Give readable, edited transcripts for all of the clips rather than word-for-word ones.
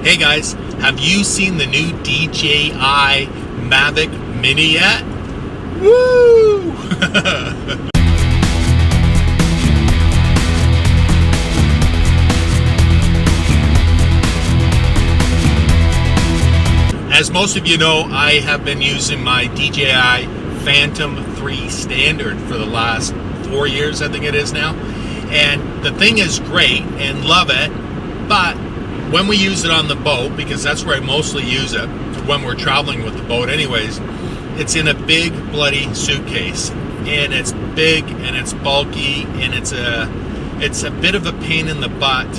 Hey guys, have you seen the new DJI Mavic Mini yet? Woo! As most of you know, I have been using my DJI Phantom 3 standard for the last 4 years, I think it is now. And the thing is great and love it, but when we use it on the boat, because that's where I mostly use it, when we're traveling with the boat anyways, it's in a big bloody suitcase. And it's big and it's bulky and it's a bit of a pain in the butt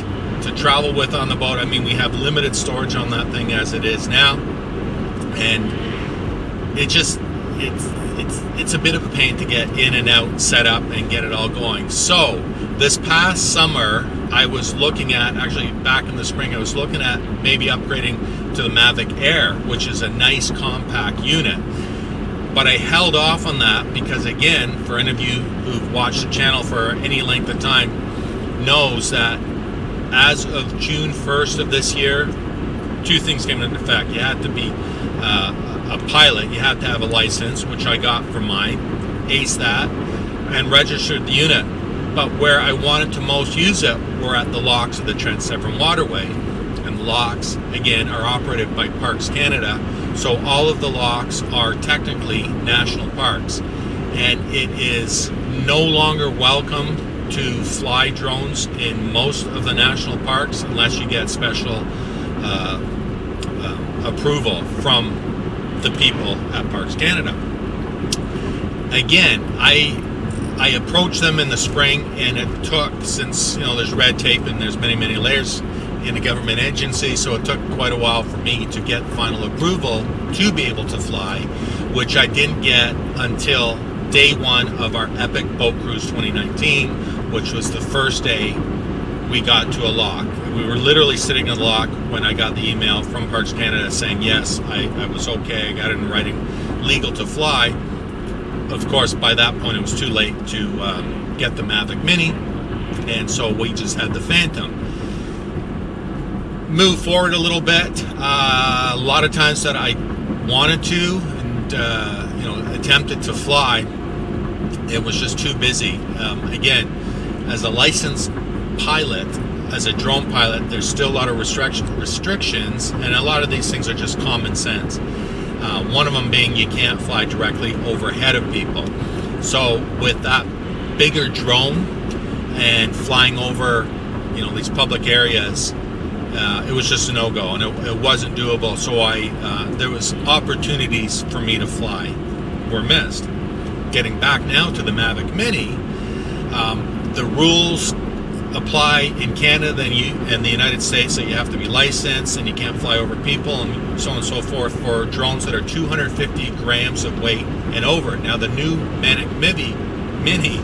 to travel with on the boat. I mean, we have limited storage on that thing as it is now. And it's a bit of a pain to get in and out, set up, and get it all going. So this past summer, I was looking at, actually back in the spring, I was looking at maybe upgrading to the Mavic Air, which is a nice compact unit. But I held off on that because, again, for any of you who've watched the channel for any length of time, knows that as of June 1st of this year, two things came into effect. You had to be a pilot, you had to have a license, which I got for mine, aced that, and registered the unit. But where I wanted to most use it were at the locks of the Trent Severn Waterway. And the locks, again, are operated by Parks Canada. So all of the locks are technically national parks. And it is no longer welcome to fly drones in most of the national parks unless you get special approval from the people at Parks Canada. Again, I approached them in the spring, and it took, since there's red tape and there's many layers in a government agency, so it took quite a while for me to get final approval to be able to fly, which I didn't get until day one of our Epic Boat Cruise 2019, which was the first day we got to a lock. We were literally sitting in the lock when I got the email from Parks Canada saying yes, I was okay, I got it in writing, legal to fly. Of course, by that point it was too late to get the Mavic Mini, and so we just had the Phantom. Move forward a little bit. A lot of times that I wanted to and attempted to fly, it was just too busy. Again, as a licensed pilot, as a drone pilot, there's still a lot of restrictions, and a lot of these things are just common sense. One of them being you can't fly directly overhead of people. So with that bigger drone and flying over these public areas, it was just a no-go, and it wasn't doable. So there was opportunities for me to fly were missed. Getting back now to the Mavic Mini, the rules apply in Canada and the United States that you have to be licensed and you can't fly over people and so on and so forth for drones that are 250 grams of weight and over. Now the new Mavic Mini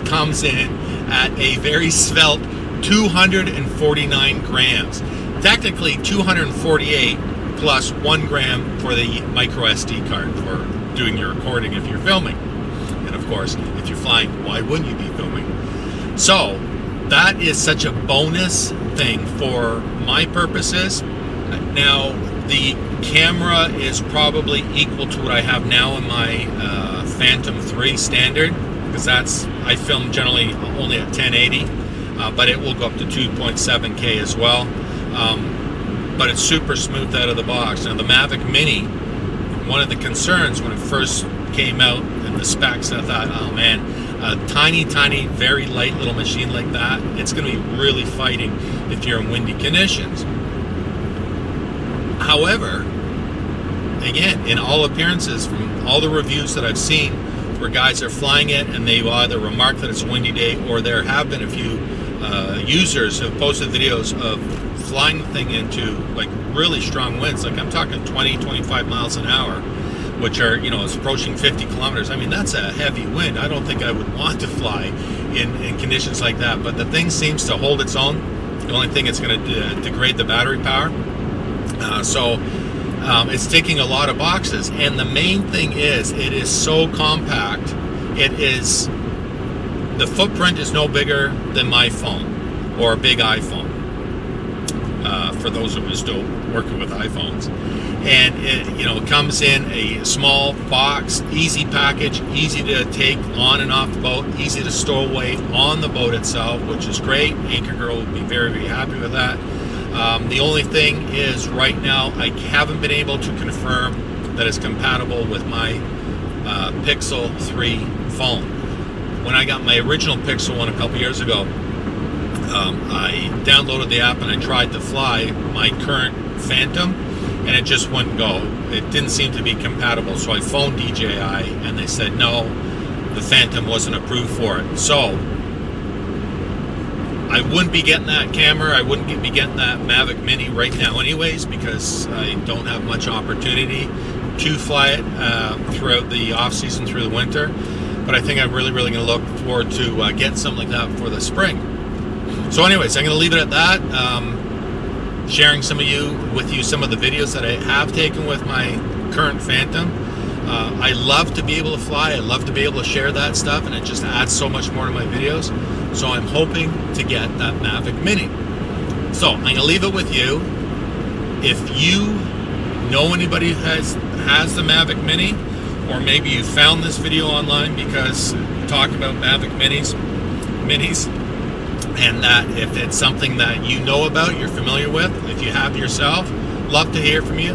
comes in at a very svelte 249 grams. Technically 248 plus 1 gram for the micro SD card for doing your recording if you're filming. And of course, if you're flying, why wouldn't you be filming? So that is such a bonus thing for my purposes. Now, the camera is probably equal to what I have now in my Phantom 3 standard, because I film generally only at 1080, but it will go up to 2.7K as well. But it's super smooth out of the box. Now, the Mavic Mini, one of the concerns when it first came out and the specs, I thought, oh man, a tiny, very light little machine like that, it's going to be really fighting if you're in windy conditions. However, again, in all appearances, from all the reviews that I've seen where guys are flying it and they've either remarked that it's a windy day, or there have been a few users who have posted videos of flying the thing into like really strong winds, like I'm talking 20-25 miles an hour, which are, it's approaching 50 kilometers. I mean, that's a heavy wind. I don't think I would want to fly in conditions like that. But the thing seems to hold its own. The only thing, it's going to degrade the battery power. So it's ticking a lot of boxes. And the main thing is, it is so compact. The footprint is no bigger than my phone or a big iPhone. for those of us still working with iPhones. And it comes in a small box, easy package, easy to take on and off the boat, easy to stow away on the boat itself, which is great. Anchor Girl would be very, very happy with that. The only thing is, right now I haven't been able to confirm that it's compatible with my Pixel 3 phone. When I got my original Pixel one a couple years ago, I downloaded the app and I tried to fly my current Phantom, and it just wouldn't go. It didn't seem to be compatible, so I phoned DJI and they said no, the Phantom wasn't approved for it. So I wouldn't be getting that camera, I wouldn't be getting that Mavic Mini right now anyways, because I don't have much opportunity to fly it throughout the off season, through the winter. But I think I'm really, really going to look forward to getting something like that for the spring. So anyways, I'm going to leave it at that. Sharing with you some of the videos that I have taken with my current Phantom. I love to be able to fly. I love to be able to share that stuff, and it just adds so much more to my videos. So I'm hoping to get that Mavic Mini. So I'm going to leave it with you. If you know anybody who has the Mavic Mini, or maybe you found this video online because talk about Mavic Minis, and that if it's something that you know about, you're familiar with, if you have yourself, love to hear from you.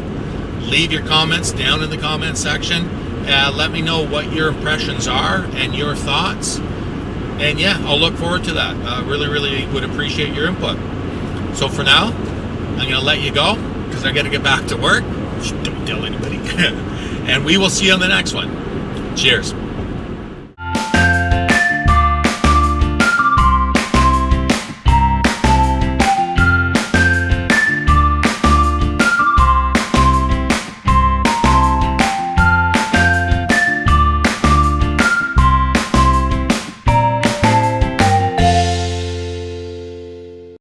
Leave your comments down in the comment section. Let me know what your impressions are and your thoughts. And yeah, I'll look forward to that. Really, really would appreciate your input. So for now, I'm going to let you go because I got to get back to work. Don't tell anybody. And we will see you on the next one. Cheers.